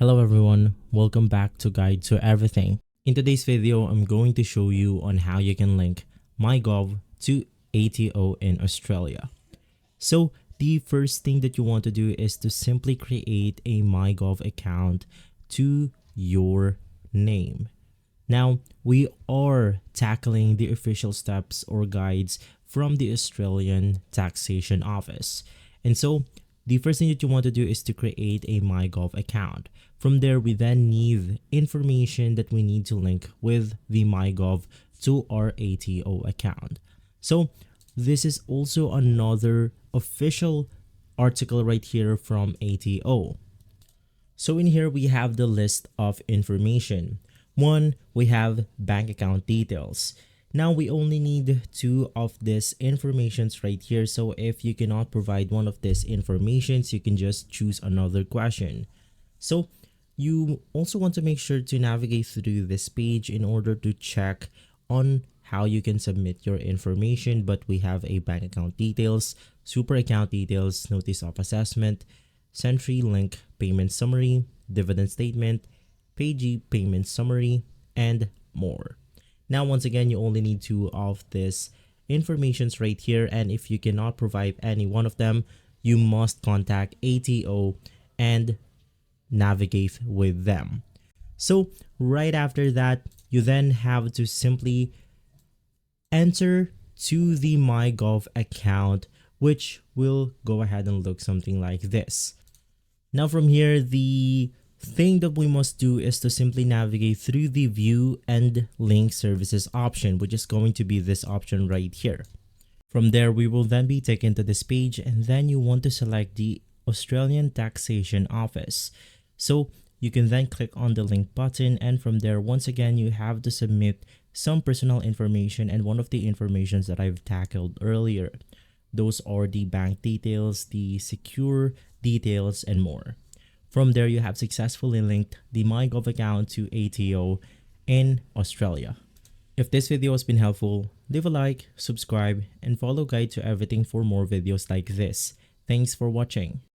Hello everyone, welcome back to Guide to Everything. In today's video, I'm going to show you on how you can link MyGov to ATO in Australia. So the first thing that you want to do is to simply create a MyGov account to your name. Now, we are tackling the official steps or guides from the Australian Taxation Office. And so the first thing that you want to do is to create a MyGov account. From there, we then need information that we need to link with the MyGov to our ATO account. So this is also another official article right here from ATO. So in here, we have the list of information. One, we have bank account details. Now we only need two of these informations right here. So if you cannot provide one of these informations, you can just choose another question. So you also want to make sure to navigate through this page in order to check on how you can submit your information. But we have a bank account details, super account details, notice of assessment, CenturyLink payment summary, dividend statement, PayG payment summary, and more. Now, once again, you only need two of these informations right here. And if you cannot provide any one of them, you must contact ATO and navigate with them. So right after that, you then have to simply enter to the MyGov account, which will go ahead and look something like this. Now from here, the thing that we must do is to simply navigate through the view and link services option, which is going to be this option right here. From there, we will then be taken to this page, and then you want to select the Australian Taxation Office. So you can then click on the link button, and from there, once again, you have to submit some personal information, and one of the informations that I've tackled earlier. Those are the bank details, the secure details, and more. From there, you have successfully linked the MyGov account to ATO in Australia. If this video has been helpful, leave a like, subscribe, and follow Guide to Everything for more videos like this. Thanks for watching.